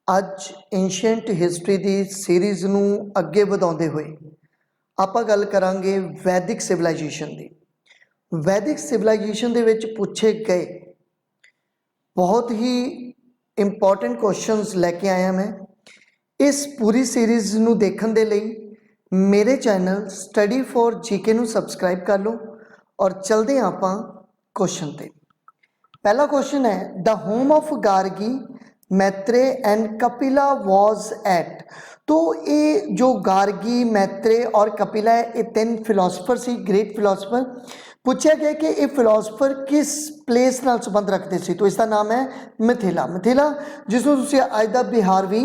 ਅੱਜ ancient history ਦੀ series ਨੂੰ ਅੱਗੇ ਵਧਾਉਂਦੇ ਹੋਏ ਆਪਾਂ ਗੱਲ ਕਰਾਂਗੇ ਵੈਦਿਕ ਸਿਵਲਾਈਜੇਸ਼ਨ ਦੀ। ਵੈਦਿਕ ਸਿਵਲਾਈਜੇਸ਼ਨ ਦੇ ਵਿੱਚ ਪੁੱਛੇ ਗਏ ਬਹੁਤ ਹੀ ਇੰਪੋਰਟੈਂਟ ਕੁਐਸਚਨਸ ਲੈ ਕੇ ਆਇਆ ਮੈਂ। ਇਸ ਪੂਰੀ ਸੀਰੀਜ਼ ਨੂੰ ਦੇਖਣ ਦੇ ਲਈ ਮੇਰੇ ਚੈਨਲ ਸਟੱਡੀ ਫॉर जीके ਨੂੰ ਸਬਸਕ੍ਰਾਈਬ ਕਰ ਲਓ ਔਰ ਚਲਦੇ ਹਾਂ ਆਪਾਂ क्वेश्चन ਤੇ। पहला क्वेश्चन है the home of Gargi Maitreya and Kapila was at. तो ये जो गार्गी मैत्रेय और कपिला है ये तीन फिलोसफर सी, ग्रेट फिलोसफर। पूछा गया कि ये फिलोसफर किस प्लेस नाल संबंध रखते सी, तो इसका नाम है मिथिला। मिथिला जिसनूं तुसीं अज दा बिहार भी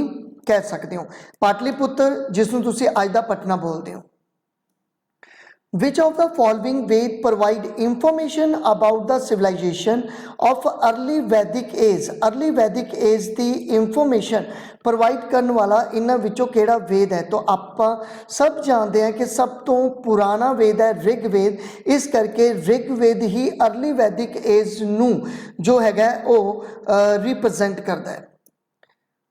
कह सकते हो, पाटलिपुत्र जिसनूं तुसीं अज दा पटना बोलते हो। Which of the following Ved provide information about the civilization of early Vedic age? Early Vedic age the information provide ਕਰਨ ਵਾਲਾ ਇਹਨਾਂ ਵਿੱਚੋਂ ਕਿਹੜਾ वेद है? तो ਆਪਾਂ सब जानते हैं कि सब तो पुराना वेद है ऋग्वेद, इस करके ऋग्वेद ही early Vedic age ਨੂੰ जो हैगा ਉਹ रिप्रेजेंट करता है।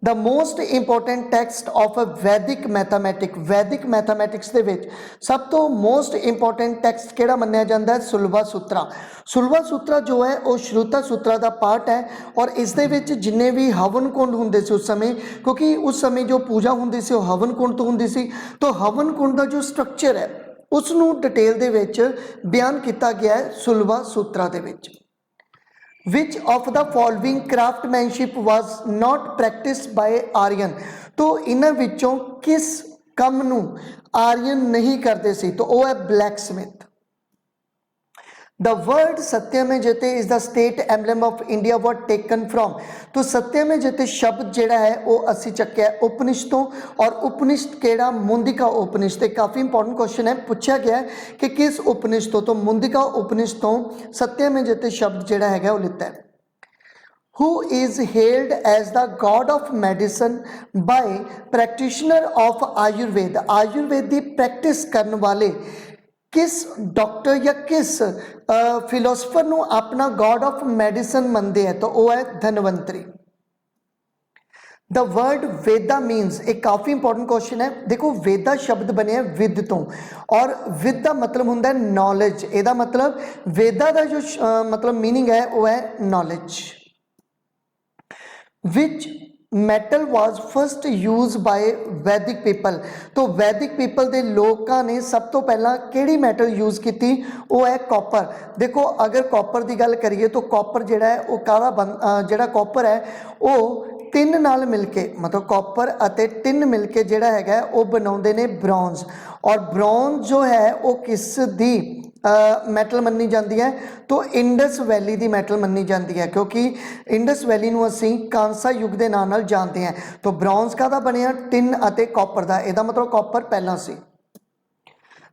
The most important text of a Vedic mathematics ਦੇ ਵਿੱਚ ਸਭ ਤੋਂ most important text ਕਿਹੜਾ ਮੰਨਿਆ ਜਾਂਦਾ ਹੈ? ਸੁਲਭਾ ਸੂਤਰਾ। ਸੁਲਭਾ ਸੂਤਰਾ ਜੋ ਹੈ ਉਹ ਸ਼ਰੂਤਾ ਸੂਤਰਾ ਦਾ ਪਾਰਟ ਹੈ ਔਰ ਇਸ ਦੇ ਵਿੱਚ ਜਿੰਨੇ ਵੀ ਹਵਨ ਕੁੰਡ ਹੁੰਦੇ ਸੀ ਉਸ ਸਮੇਂ, ਕਿਉਂਕਿ ਉਸ ਸਮੇਂ ਜੋ ਪੂਜਾ ਹੁੰਦੀ ਸੀ ਉਹ ਹਵਨ ਕੁੰਡ ਤੋਂ ਹੁੰਦੀ ਸੀ, ਤਾਂ ਹਵਨ ਕੁੰਡ ਦਾ ਜੋ ਸਟਰਕਚਰ ਹੈ ਉਸ ਨੂੰ ਡਿਟੇਲ ਦੇ ਵਿੱਚ ਬਿਆਨ ਕੀਤਾ ਗਿਆ ਹੈ ਸੁਲਭਾ ਸੂਤਰਾ ਦੇ ਵਿੱਚ। Which of the following craftsmanship was not practiced by Aryan? तो इन्हां विचों किस काम नूं आर्यन नहीं करते सी? तो वो है ब्लैक स्मिथ। The word सत्यमेव जयते is the state emblem of India was taken from। तो सत्यमेव जयते शब्द जेड़ा है वो असी चक्या उपनिषद तो, और उपनिषद केड़ा? मुंदिका उपनिषद। काफ़ी इंपॉर्टेंट क्वेश्चन है, पूछा गया है कि किस उपनिषद तो मुंदिका उपनिषद तो सत्यमेव जयते शब्द जेड़ा है वो लिता है। Who is hailed as the god of medicine by practitioner of Ayurveda? Ayurveda की प्रैक्टिस करने वाले किस डॉक्टर या किस फिलोसफर नूं अपना गॉड ऑफ मेडिसिन मनते हैं? तो वह है Dhanvantari. The word Veda means, एक काफ़ी इंपॉर्टेंट क्वेश्चन है। देखो वेदा शब्द बने हैं विद तो, और विद का मतलब होंदा है नॉलेज। ਇਹਦਾ मतलब वेदा का जो मतलब मीनिंग है वो है knowledge. Which metal was first used by वैदिक पीपल? तो वैदिक पीपल के लोगों ने सब तो पहला केड़ी मेटल यूज़ की? वो है कॉपर। देखो अगर कॉपर की गल करिए तो कॉपर जिहड़ा है वो काला जिहड़ा कॉपर है वो टिन नाल मिलके, मतलब कॉपर अते टिन मिलके जिहड़ा हैगा वो बनाउंदे ने ब्रॉन्ज। और ब्रॉन्ज जो है वो किस दी मैटल मन्नी जाती है? तो इंडस वैली की मैटल मन्नी जाती है, क्योंकि इंडस वैली नूं असीं कांसा युग के नाम नाल जानते हैं। तो ब्रॉन्ज का बनिया टिन अते कॉपर का, इसका मतलब कॉपर पहला सी।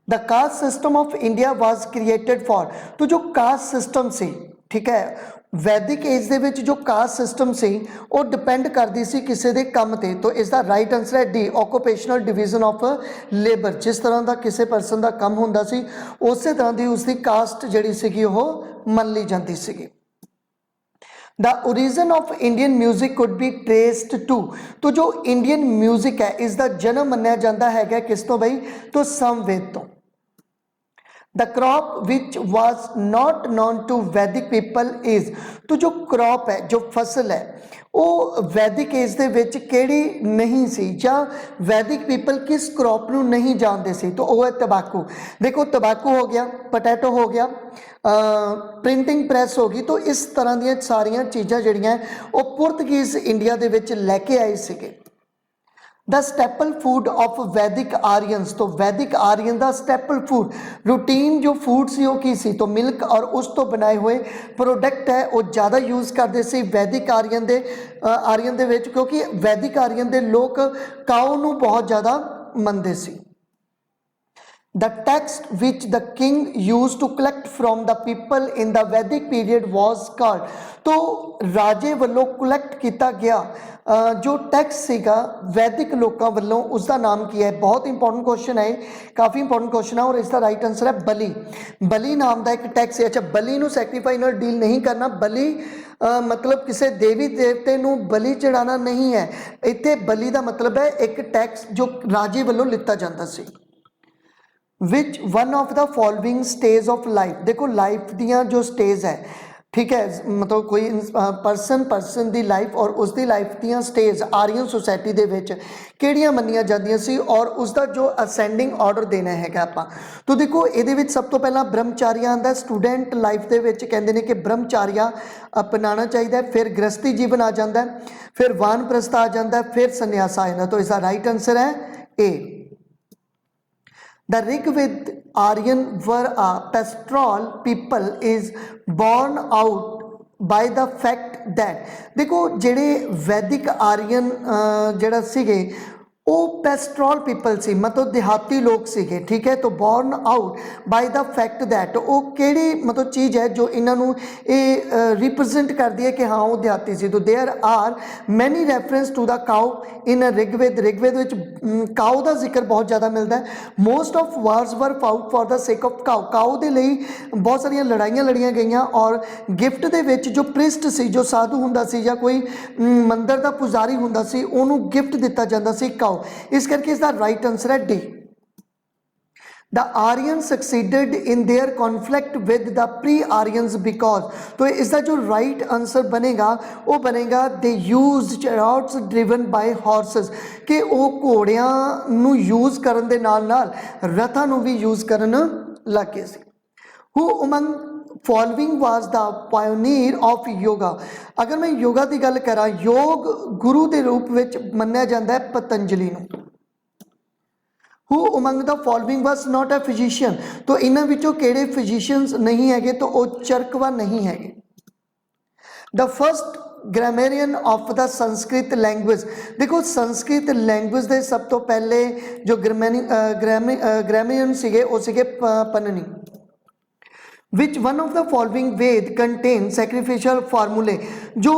The caste system of India was created for. तो जो कास्ट सिस्टम सी, ठीक है, वैदिक एज दे विच जो कास्ट सिस्टम सी वो डिपेंड करती सी किसी के काम ते। तो इसका राइट आंसर है D, occupational division of labour. जिस तरह का किसी परसन का काम होंदा सी उस तरह की उसकी कास्ट जिहड़ी सीगी वो मान ली जाती सीगी। The origin of Indian music could be traced to. तो जो इंडियन म्यूजिक है इसका जन्म मन्निया जाता है किस तो बई? तो समवेद तो। The crop which was not known to Vedic people is. तो जो क्रॉप है, जो फसल है, वो वैदिक एज दे विच केड़ी नहीं सी, या वैदिक पीपल किस क्रॉप नूं नहीं जानते सी? तो वो है तंबाकू। देखो तंबाकू हो गया, पोटैटो हो गया, प्रिंटिंग प्रैस हो गई। तो इस तरह दी सारिया चीज़ां जिहड़ियां वो पुर्तगीज इंडिया दे विच लैके आए सीगे। द स्टैपल फूड ऑफ वैदिक आर्यंस। तो वैदिक आर्यन का स्टैपल फूड रूटीन जो फूड सी वो की सी? तो मिल्क और उस तो बनाए हुए प्रोडक्ट है वो ज़्यादा यूज़ करते सी वैदिक आर्यन दे विच, क्योंकि वैदिक आर्यन के लोग काऊ नूं बहुत ज़्यादा मनते सी। The text which the king used to collect from the people in the Vedic period was called। तो राजे ਵੱਲੋਂ कलैक्ट किया गया जो टैक्स सीगा वैदिक लोगों ਵੱਲੋਂ उसका नाम की है। बहुत इंपॉर्टेंट क्वेश्चन है, काफ़ी इंपॉर्टेंट क्वेश्चन है और इसका राइट आंसर है बलि। बलि नाम का एक टैक्स है। अच्छा, बलि नूं सैक्रीफाई नाल डील नहीं करना। बलि मतलब किसी देवी देवते नूं बलि चढ़ाना नहीं है। इत्थे बलि का मतलब है एक टैक्स जो राजे ਵੱਲੋਂ लिता जाता सी। Which one of the following stage of life. देखो लाइफ दियाँ जो स्टेज है, ठीक है, मतलब कोई परसन की लाइफ और उसकी लाइफ दियाँ स्टेज आर्यन सोसाइटी दे विच किहड़ियां मन्नियां जांदियां सी और उसका जो असेंडिंग ऑर्डर देना है आपां। तो देखो ये सब तो पहला ब्रह्मचार्य आंदा। स्टूडेंट लाइफ दे विच कहंदे ने कि ब्रह्मचार्य अपनाना चाहिए, फिर गृहस्थी जीवन आ जाता है, फिर वानप्रस्थ आ जाता है, फिर संन्यास आ जाता। तो इसका राइट आंसर है ए। The Rigved Aryan were a pastoral people is born out by the fact that देखो जेड़े वैदिक आर्यन जेड़ा सीगे वो पैस्ट्रॉल पीपल सी, मतलब देहाती लोग सीगे, ठीक है। तो born out by the fact that वो केड़ी मतलब चीज़ है जो इन्हों रिप्रजेंट करती है कि हाँ वो देहाती सी। तो there are many reference to the cow in Rigveda. Rigveda विच काउ का जिक्र बहुत ज़्यादा मिलता है। Most of wars were fought for the sake of cow. Cow के लिए बहुत सारिया लड़ाइयाँ लड़िया गई और गिफ्ट के विच जो प्रिस्ट सी, जो साधु हुंदा सी या कोई मंदिर का पुजारी हुंदा सी, उन्होंने गिफ्ट दिता जाता सी काउ। इस करके इसका राइट आंसर है D. The Aryans succeeded in their conflict with the pre-Aryans because, तो इसका जो राइट आंसर बनेगा वो बनेगा they used chariots driven by horses, कि वो घोड़ियां नू यूज करन दे नाल नाल रथां नू भी यूज करन लग गए सी। Who among following was the pioneer of yoga. अगर मैं योगा की गल करा, योग गुरु के रूप में मन्निया जाता है पतंजलि नूं। Who among the following was not a physician। तो इन्हां विचों किहड़े फिजिशियंस नहीं है, तो वो चरकवा नहीं है। The first grammarian of the Sanskrit language. देखो संस्कृत लैंग्वेज के सब तो पहले जो ग्रामेरियन सीगे वो सीगे Panini. Which one of the following Veda contain sacrificial formulae. जो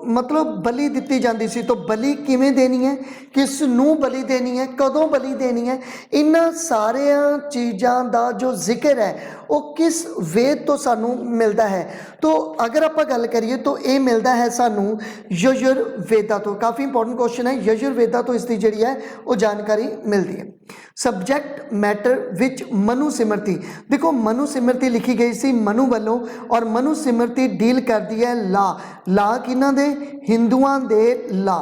मतलब बलि दी जाती सी, तो बलि किमें देनी है, किस नू बलि देनी है, कदों बलि देनी है, इन सारिया चीज़ों का जो जिक्र है वो किस वेद तो सानू मिलता है। तो अगर आप गल करिए तो ये मिलता है सानू यजुर्वेदा तो। काफ़ी इंपॉर्टेंट क्वेश्चन है, यजुर्वेदा तो इसकी जी है वो जानकारी मिलती है। सब्जैक्ट मैटर विच मनु सिमरती। देखो मनु सिमरती लिखी गई सी मनु वालों और मनु सिमरती डील करती है ला किन्हां दे, हिंदुआं दे ला,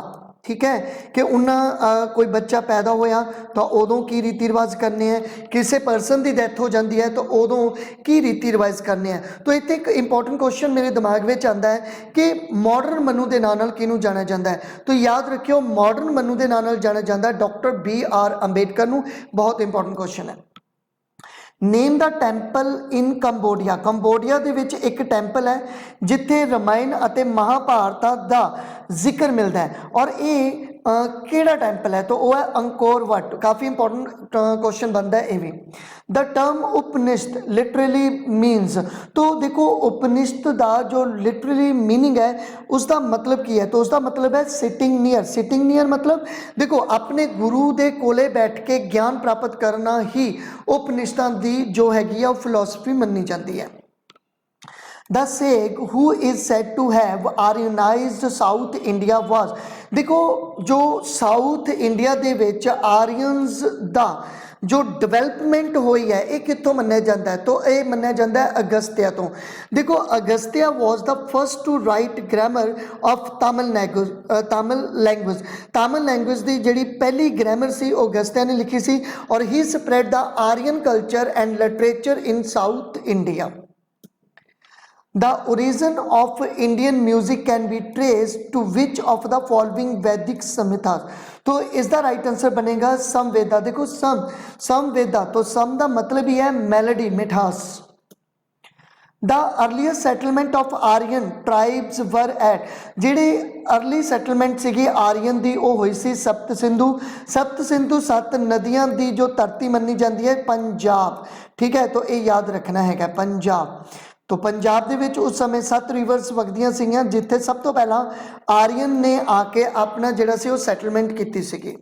ठीक है, कि उन्हें कोई बच्चा पैदा होया तो उदों की रीति रिवाज करने हैं, किसी परसन की डैथ हो जाती है तो उदों की रीति रिवाज करने हैं। तो इत्थे एक इंपॉर्टेंट क्वेश्चन मेरे दिमाग में आता है कि मॉडर्न मनु के नाम किनू जाना जाता है। तो याद रखियो मॉडर्न मनु के नाम जाना जाता है डॉक्टर BR अंबेडकर नू। बहुत इंपॉर्टेंट क्वेश्चन है। Name the temple in Cambodia. Cambodia दे विच एक टैंपल है जिथे रामायण अते महाभारत का जिक्र मिलता है और ये केड़ा टैंपल है, तो वह है अंकोर वट। काफ़ी इंपॉर्टेंट क्वेश्चन बनता है ये भी। The term Upanishad literally means. तो देखो उपनिषद का जो लिटरली मीनिंग है उसका मतलब की है, तो उसका मतलब है सिटिंग नियर। सिटिंग नियर मतलब देखो अपने गुरु के कोले बैठ के ज्ञान प्राप्त करना ही उपनिषदां की जो हैगी वो फिलोसफी मन्नी जाती है। The Sheikh who is said to have Aryanized South India was। देखो जो साउथ इंडिया दे विच आर्यंस दा जो डिवेलपमेंट हुई है ये कितों मन्निया जाता है, तो ये मन्निया जाता है अगस्त्या तो। देखो Agastya was the first to write grammar of Tamil language. Tamil language की जी पहली ग्रामर सी अगस्त्या ने लिखी सी और he spread the Aryan culture and literature in South India. The origin of Indian music can be traced to which of the following Vedic samhitas। तो इसका right answer बनेगा समवेदा। देखो समवेदा तो सम का मतलब ही है मेलोडी, मिठास। The earliest settlement of Aryan tribes were at, जिहड़ी अर्ली सैटलमेंट सीगी आर्यन दी वो हुई सी सप्त सिंधु। सप्त सिंधु 7 नदियां दी जो धरती मन्नी जाती है पंजाब, ठीक है, तो ये याद रखना है पंजाब। तो पंजाब दे विच उस समय 7 रिवर्स वगदियां सीगियां जिथे सब तो पहला आर्यन ने आके अपना जिहड़ा सी वो सैटलमेंट कीती सीगी।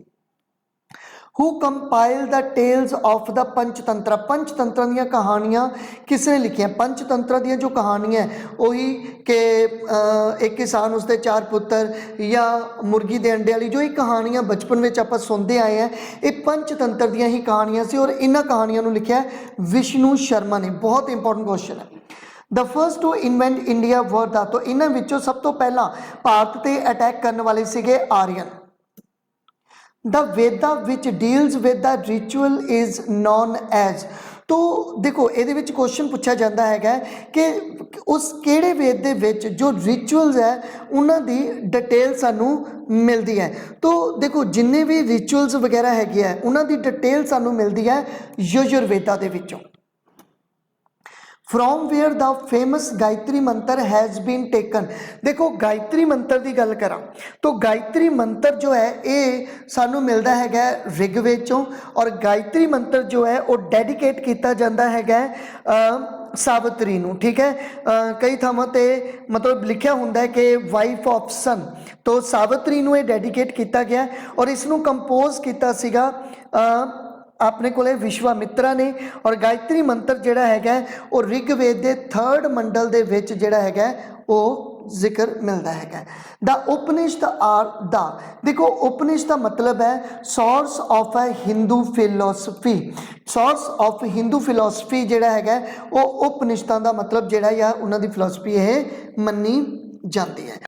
Who compile the tales of the Panchatantra, Panchatantra दी कहानियां किसने लिखियां? पंचतंत्र दी जो कहानियां वही कि एक किसान उसके 4 पुत्र या मुर्गी दे अंडे वाली जो ये कहानियां बचपन में आप सुनते आए हैं, ये पंचतंत्र दी ही कहानियां सी। और इन्हां कहानियां नूं लिखिया विष्णु शर्मा ने। बहुत इंपॉर्टेंट क्वेश्चन है। The first to invent India were the, तो इन्हां विचों सब तो पहला भारत ते अटैक करने वाले सीगे Aryan. The Veda which deals with the ritual is known as, तो देखो ये क्वेश्चन पूछा जाता है कि उस केड़े वेद दे विच जो रिचुअल्स है उन्हां दी डिटेल सानू मिलती है। तो देखो जिन्ने भी रिचुअल्स वगैरह है उन्हां दी डिटेल सानू मिलती है यजुर्वेदा दे विचों। From where the famous Gayatri mantra has been taken, देखो गायत्री मंत्र की गल करा तो गायत्री मंत्र जो है ये सानू मिलता है ऋग्वेद चों। और गायत्री मंत्र जो है वो डेडिकेट किया जाता है सावित्री नूं, ठीक है। कई थावां ते मतलब लिखिया हुंदा है कि वाइफ ऑफ सन, तो सावित्री नूं ये डेडिकेट किया गया और इसनूं कंपोज किया सीगा अपने को विश्वामित्रा ने। और गायत्री मंत्र जिहड़ा है वो ऋग्वेद के 3rd मंडल दे विच जिहड़ा है वो जिक्र मिलता है। द उपनिषद आर द, देखो उपनिषद का मतलब है source of A Hindu philosophy. Source of Hindu philosophy जिहड़ा है वो उपनिषदां का मतलब जिहड़ा या उन्हां दी फिलोसफी है मन्नी जाती है।